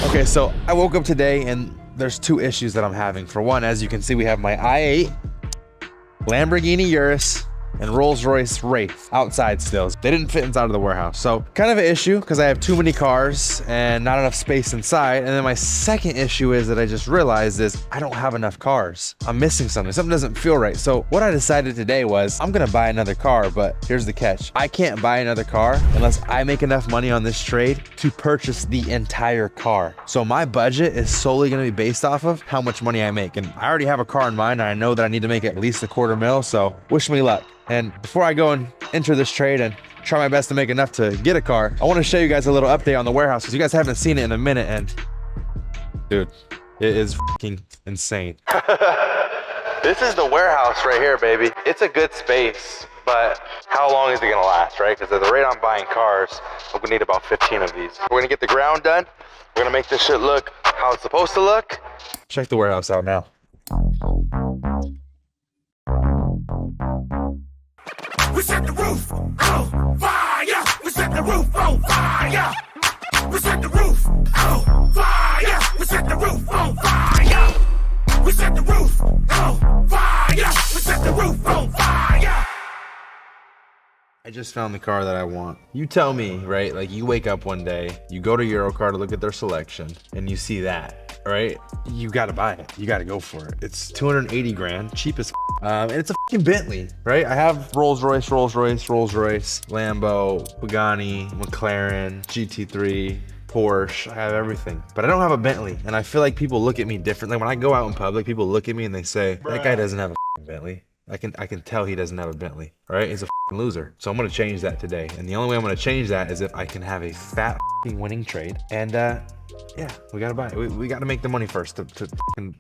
Okay, so I woke up today and there's two issues that I'm having. For one, as you can see, we have my i8, Lamborghini Urus, and Rolls-Royce Wraith outside still. They didn't fit inside of the warehouse. So kind of an issue because I have too many cars and not enough space inside. And then my second issue is that I just realized is I don't have enough cars. I'm missing something. Something doesn't feel right. So what I decided today was I'm gonna buy another car, but here's the catch. I can't buy another car unless I make enough money on this trade to purchase the entire car. So my budget is solely gonna be based off of how much money I make. And I already have a car in mind and I know that I need to make at least $250,000. So wish me luck. And before I go and enter this trade and try my best to make enough to get a car, I want to show you guys a little update on the warehouse because you guys haven't seen it in a minute. And dude, it is fucking insane. This is the warehouse right here, baby. It's a good space, but how long is it gonna last, right? Because at the rate I'm buying cars, I'm gonna need about 15 of these. We're gonna get the ground done. We're gonna make this shit look how it's supposed to look. Check the warehouse out now. We set the roof on fire. We set the roof on fire. We set the roof on fire. We set the roof on fire. We set the roof on fire. We set the roof on fire. I just found the car that I want. You tell me, right? Like you wake up one day, you go to Eurocar to look at their selection and you see that, right? You gotta buy it. You gotta go for it. It's 280 grand, cheap as and it's a fucking Bentley, right? I have Rolls-Royce, Lambo, Pagani, McLaren, GT3, Porsche. I have everything, but I don't have a Bentley. And I feel like people look at me differently. When I go out in public, people look at me and they say, that guy doesn't have a Bentley. I can tell he doesn't have a Bentley, right? He's a loser. So I'm gonna change that today. And the only way I'm gonna change that is if I can have a fat winning trade. And yeah, we gotta buy it. We gotta make the money first to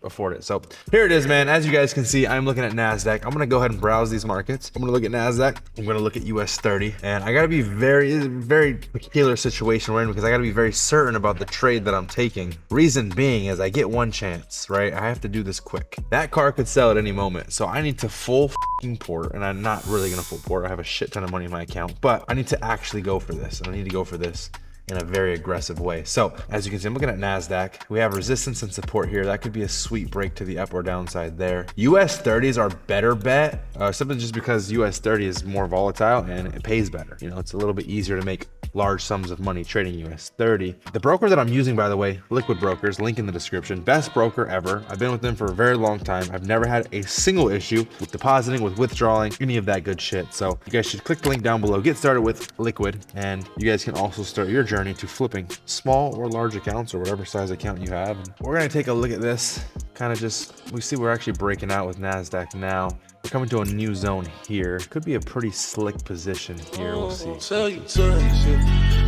afford it. So here it is, man. As you guys can see, I'm looking at NASDAQ. I'm gonna go ahead and browse these markets. I'm gonna look at NASDAQ. I'm gonna look at US 30. And I gotta be very peculiar situation we're in because I gotta be very certain about the trade that I'm taking. Reason being is I get one chance, right? I have to do this quick. That car could sell at any moment. So I need to full port, and I'm not really gonna full port. I have a shit ton of money in my account, but I need to actually go for this. And I need to go for this in a very aggressive way. So as you can see, I'm looking at NASDAQ. We have resistance and support here. That could be a sweet break to the up or downside there. US 30s are better bet, simply just because US 30 is more volatile and it pays better. You know, it's a little bit easier to make large sums of money trading US 30. The broker that I'm using, by the way, Liquid Brokers, link in the description. Best broker ever. I've been with them for a very long time. I've never had a single issue with depositing, with withdrawing, any of that good shit. So you guys should click the link down below, get started with Liquid, and you guys can also start your journey to flipping small or large accounts or whatever size account you have. And we're gonna take a look at this, kind of just, we see we're actually breaking out with NASDAQ now. We're coming to a new zone here. Could be a pretty slick position here, we'll see. Tell you,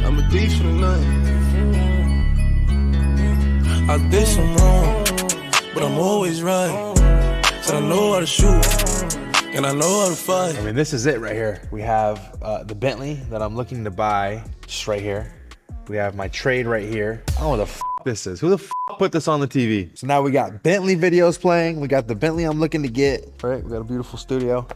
I'm a thief for the night. I did some wrong, but I'm always right. Said I know how to shoot, and I know how to fight. I mean, this is it right here. We have the Bentley that I'm looking to buy, just right here. We have my trade right here. I don't know what the f this is. Who the f put this on the TV? So now we got Bentley videos playing. We got the Bentley I'm looking to get. Right, we got a beautiful studio.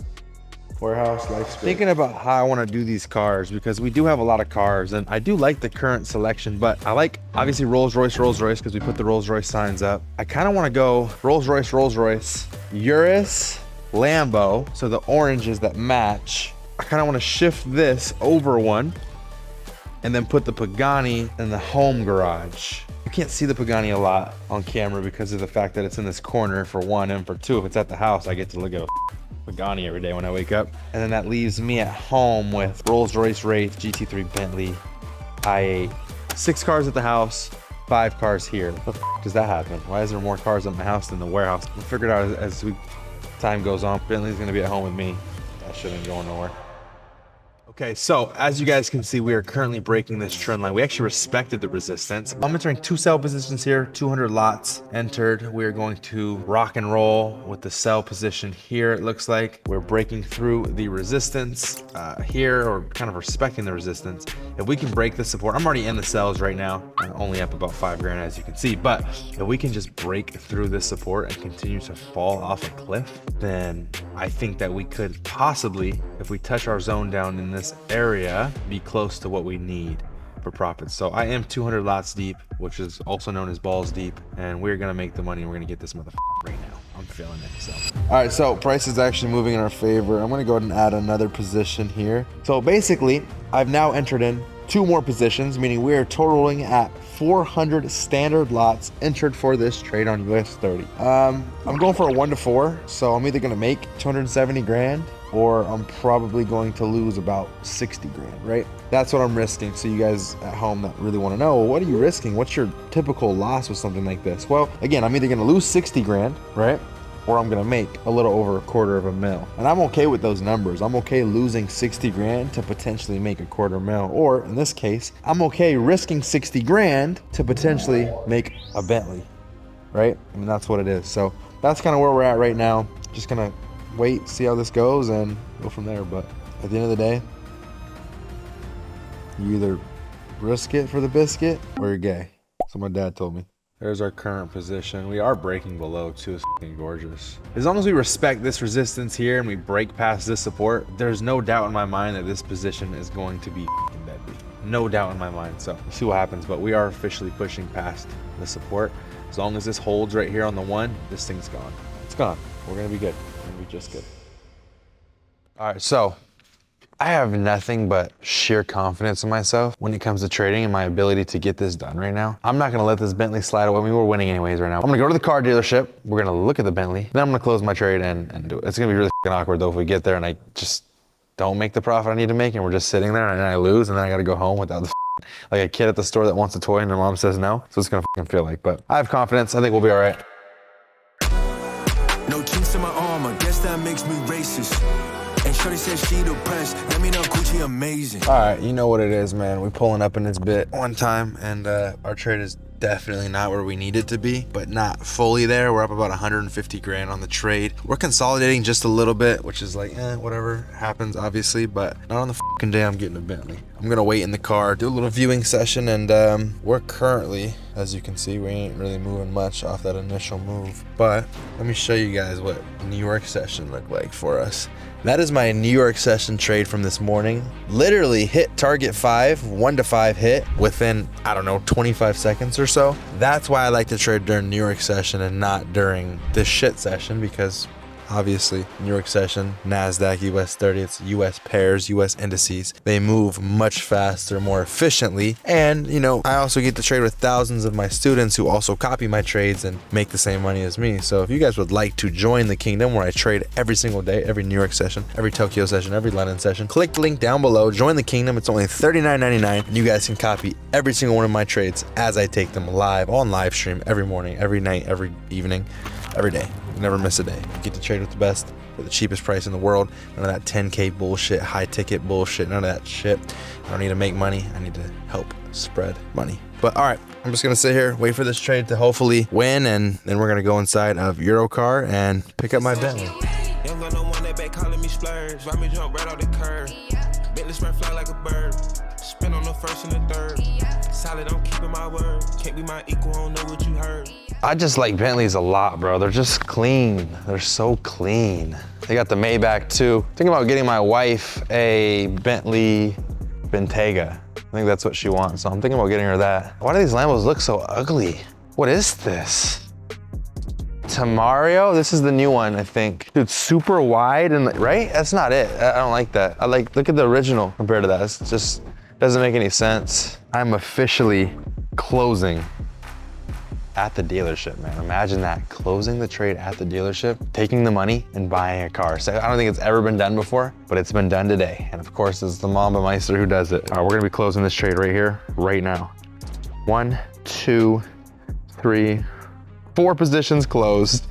Warehouse, life. Thinking about how I want to do these cars because we do have a lot of cars and I do like the current selection, but I like obviously Rolls-Royce because we put the Rolls-Royce signs up. I kind of want to go Rolls-Royce, Urus, Lambo. So the oranges that match. I kind of want to shift this over one and then put the Pagani in the home garage. You can't see the Pagani a lot on camera because of the fact that it's in this corner for one, and for two, if it's at the house, I get to look at a Pagani every day when I wake up. And then that leaves me at home with Rolls-Royce Wraith, GT3 Bentley, i8. 6 cars at the house, 5 cars here. What the f does that happen? Why is there more cars at my house than the warehouse? We'll figure it out as time goes on. Bentley's gonna be at home with me. That shit ain't going nowhere. Okay, so as you guys can see, we are currently breaking this trend line. We actually respected the resistance. I'm entering 2 sell positions here, 200 lots entered. We are going to rock and roll with the sell position here. It looks like we're breaking through the resistance here, or kind of respecting the resistance. If we can break the support, I'm already in the sells right now. I'm only up about 5 grand as you can see, but if we can just break through this support and continue to fall off a cliff, then I think that we could possibly, if we touch our zone down in this area, be close to what we need. proper profits. So I am 200 lots deep, which is also known as balls deep, and we're gonna make the money and we're gonna get this motherfucker right now. I'm feeling it, so. All right, so price is actually moving in our favor. I'm gonna go ahead and add another position here. So basically, I've now entered in 2 more positions, meaning we are totaling at 400 standard lots entered for this trade on US 30. I'm going for a 1 to 4, so I'm either gonna make 270 grand or I'm probably going to lose about 60 grand, right? That's what I'm risking. So you guys at home that really wanna know, well, what are you risking? What's your typical loss with something like this? Well, again, I'm either gonna lose 60 grand, right? Or I'm gonna make a little over $250,000. And I'm okay with those numbers. I'm okay losing 60 grand to potentially make $250,000. Or in this case, I'm okay risking 60 grand to potentially make a Bentley, right? I mean, that's what it is. So that's kind of where we're at right now. Just gonna wait, see how this goes and go from there. But at the end of the day, you either risk it for the biscuit or you're gay. That's what my dad told me. There's our current position. We are breaking below too. It's fucking gorgeous. As long as we respect this resistance here and we break past this support, there's no doubt in my mind that this position is going to be fucking deadly. No doubt in my mind. So we'll see what happens, but we are officially pushing past the support. As long as this holds right here on the 1, this thing's gone. It's gone. We're gonna be good. We're gonna be just good. All right, so I have nothing but sheer confidence in myself when it comes to trading and my ability to get this done right now. I'm not gonna let this Bentley slide away. I mean, we're winning anyways right now. I'm gonna go to the car dealership. We're gonna look at the Bentley. Then I'm gonna close my trade and do it. It's gonna be really fucking awkward though if we get there and I just don't make the profit I need to make and we're just sitting there and I lose and then I gotta go home without the like a kid at the store that wants a toy and their mom says no. So it's gonna fucking feel like, but I have confidence. I think we'll be all right. No chinks in my armor, guess that makes me racist. And shorty said she depressed, let me know Gucci amazing. All right, you know what it is, man. We're pulling up in this bit one time and our trade is definitely not where we need it to be, but not fully there. We're up about 150 grand on the trade. We're consolidating just a little bit, which is like, whatever happens, obviously, but not on the fucking day I'm getting a Bentley. I'm gonna wait in the car, do a little viewing session, and we're currently, as you can see, we ain't really moving much off that initial move. But let me show you guys what New York session looked like for us. That is my New York session trade from this morning. Literally hit target 5, 1 to 5 hit within, I don't know, 25 seconds or so. That's why I like to trade during New York session and not during this shit session, because obviously New York session, NASDAQ, US 30, it's US pairs, US indices. They move much faster, more efficiently. And, you know, I also get to trade with thousands of my students who also copy my trades and make the same money as me. So if you guys would like to join the kingdom where I trade every single day, every New York session, every Tokyo session, every London session, click the link down below, join the kingdom. It's only $39.99 and you guys can copy every single one of my trades as I take them live on live stream every morning, every night, every evening, every day. Never miss a day. You get to trade with the best for the cheapest price in the world. None of that 10K bullshit, high ticket bullshit, none of that shit. I don't need to make money. I need to help spread money. But all right, I'm just gonna sit here, wait for this trade to hopefully win, and then we're gonna go inside of Eurocar and pick up my Bentley. Young got no one that back calling me splurge. Ride me jump right off the curb. Bentley spread fly like a bird. Spin on the first and the third. Solid, I'm keeping my word. Can't be my equal, I don't know what you heard. I just like Bentleys a lot, bro. They're just clean. They're so clean. They got the Maybach too. Thinking about getting my wife a Bentley Bentayga. I think that's what she wants, so I'm thinking about getting her that. Why do these Lambos look so ugly? What is this? Tamario? This is the new one, I think. Dude, super wide and right? That's not it. I don't like that. I like, look at the original compared to that. It's just, doesn't make any sense. I'm officially closing at the dealership, man. Imagine that, closing the trade at the dealership, taking the money and buying a car. So I don't think it's ever been done before, but it's been done today. And of course, it's the Mamba Meister who does it. All right, we're gonna be closing this trade right here, right now. 1, 2, 3, 4 positions closed.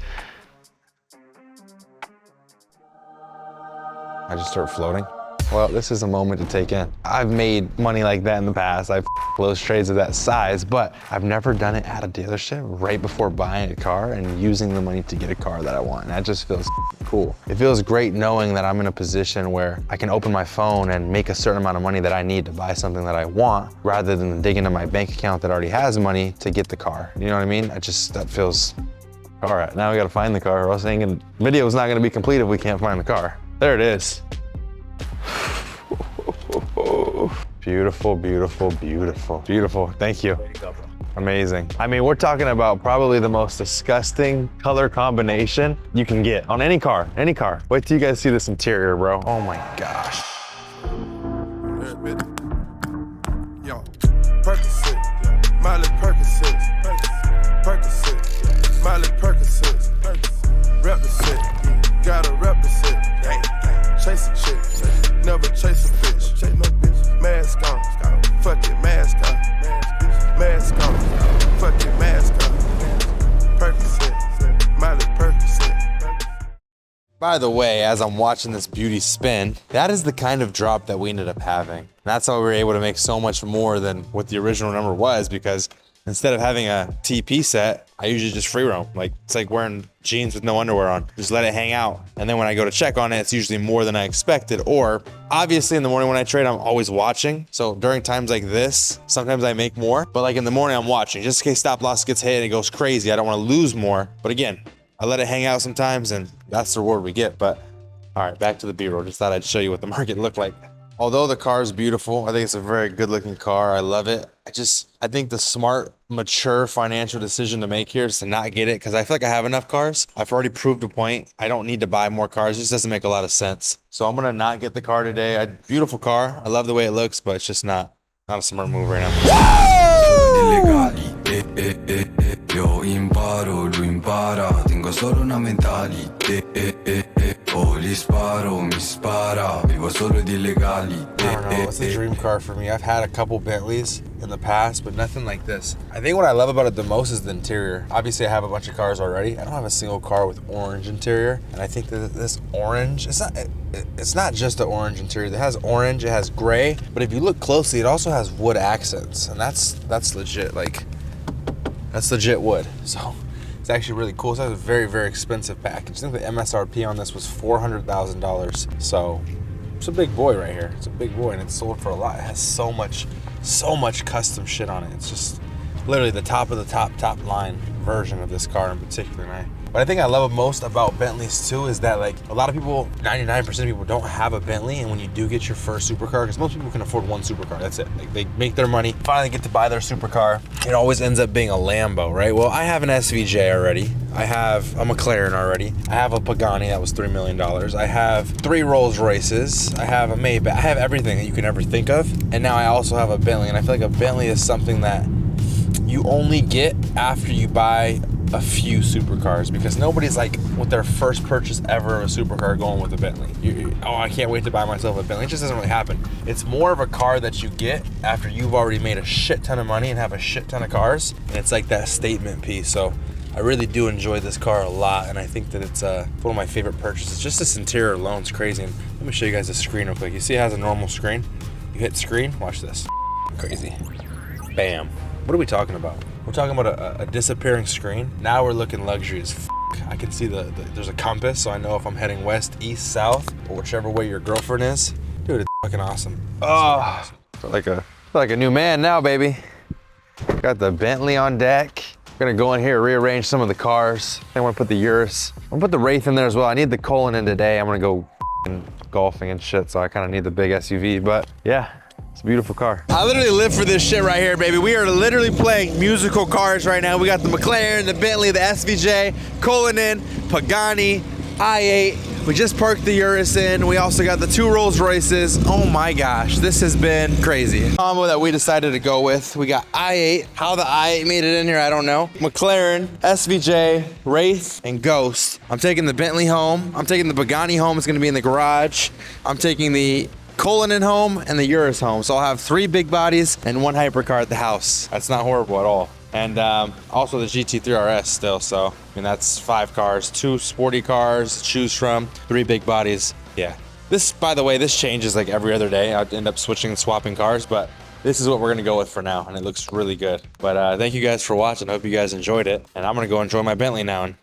I just start floating. Well, this is a moment to take in. I've made money like that in the past. I've closed trades of that size, but I've never done it at a dealership right before buying a car and using the money to get a car that I want. And that just feels cool. It feels great knowing that I'm in a position where I can open my phone and make a certain amount of money that I need to buy something that I want, rather than dig into my bank account that already has money to get the car. You know what I mean? That feels, all right, now we gotta find the car, or else the video is not gonna be complete if we can't find the car. There it is. Beautiful, beautiful, beautiful, beautiful. Thank you. Amazing. I mean, we're talking about probably the most disgusting color combination you can get on any car, any car. Wait till you guys see this interior, bro. Oh my gosh. Yo, Percocet, Miley Percocet, Percocet, Miley Percocet, represent, gotta represent, chase a chick, never chase a bitch, chase no bitch, mask on, fuck it, mask on, mask on, fuck it, mask on, Percocet, Miley Percocet. By the way, as I'm watching this beauty spin, that is the kind of drop that we ended up having. That's how we were able to make so much more than what the original number was, because instead of having a TP set, I usually just free roam. Like, it's like wearing jeans with no underwear on. Just let it hang out. And then when I go to check on it, it's usually more than I expected. Or obviously in the morning when I trade, I'm always watching. So during times like this, sometimes I make more, but like in the morning I'm watching just in case stop loss gets hit and it goes crazy. I don't want to lose more. But again, I let it hang out sometimes and that's the reward we get. But all right, back to the B-roll. Just thought I'd show you what the market looked like. Although the car is beautiful, I think it's a very good looking car. I love it. I think the smart, mature financial decision to make here is to not get it because I feel like I have enough cars. I've already proved a point. I don't need to buy more cars. It just doesn't make a lot of sense. So I'm gonna not get the car today. Beautiful car. I love the way it looks, but it's just not a smart move right now. Io imparo, lui impara, tengo solo una mentalità. Oh, gli sparo, mi spara, vivo solo di legali. I don't know, it's a dream car for me. I've had a couple Bentleys in the past, but nothing like this. I think what I love about it the most is the interior. Obviously, I have a bunch of cars already. I don't have a single car with orange interior, and I think that this orange, it's not just the orange interior. It has orange, it has gray, but if you look closely, it also has wood accents, and that's legit. Like, that's legit wood. So it's actually really cool. So it's a very, very expensive package. I think the MSRP on this was $400,000. So it's a big boy right here. It's a big boy, and it's sold for a lot. It has so much custom shit on it. It's just literally the top of the top line version of this car in particular. What I think I love most about Bentleys too is that, like, a lot of people, 99% of people don't have a Bentley, and when you do get your first supercar, because most people can afford one supercar, that's it. Like, they make their money, finally get to buy their supercar. It always ends up being a Lambo, right? Well, I have an SVJ already. I have a McLaren already. I have a Pagani that was $3 million. I have 3 Rolls Royces. I have a Maybach. I have everything that you can ever think of. And now I also have a Bentley, and I feel like a Bentley is something that you only get after you buy a few supercars, because nobody's like with their first purchase ever of a supercar going with a Bentley. Oh, I can't wait to buy myself a Bentley. It just doesn't really happen. It's more of a car that you get after you've already made a shit ton of money and have a shit ton of cars, and it's like that statement piece. So I really do enjoy this car a lot, and I think that it's one of my favorite purchases. Just this interior alone is crazy. And let me show you guys the screen real quick. You see it has a normal screen. You hit screen, watch this. Crazy. Bam. What are we talking about? We're talking about a disappearing screen. Now we're looking luxury as f***. I can see there's a compass, so I know if I'm heading west, east, south, or whichever way your girlfriend is. Dude, it's fucking awesome. Oh, feel like a new man now, baby. Got the Bentley on deck. We're gonna go in here, rearrange some of the cars. I want to put the Urus. I'm gonna put the Wraith in there as well. I need the Colin in today. I'm gonna go golfing and shit, so I kind of need the big SUV, but yeah. It's a beautiful car. I literally live for this shit right here, baby. We are literally playing musical cars right now. We got the McLaren, the Bentley, the SVJ, Cullinan, Pagani, i8. We just parked the Urus in. We also got the 2 Rolls Royces. Oh my gosh, this has been crazy. The combo that we decided to go with, we got i8. How the i8 made it in here, I don't know. McLaren, SVJ, Wraith, and Ghost. I'm taking the Bentley home. I'm taking the Pagani home. It's gonna be in the garage. I'm taking the Cullinan home and the Urus home. So I'll have 3 big bodies and 1 hypercar at the house. That's not horrible at all. And also the GT3 RS still. So, I mean, that's 5 cars, 2 sporty cars to choose from, 3 big bodies. Yeah. This, by the way, this changes like every other day. I'd end up switching and swapping cars, but this is what we're gonna go with for now, and it looks really good. But thank you guys for watching. I hope you guys enjoyed it. And I'm gonna go enjoy my Bentley now and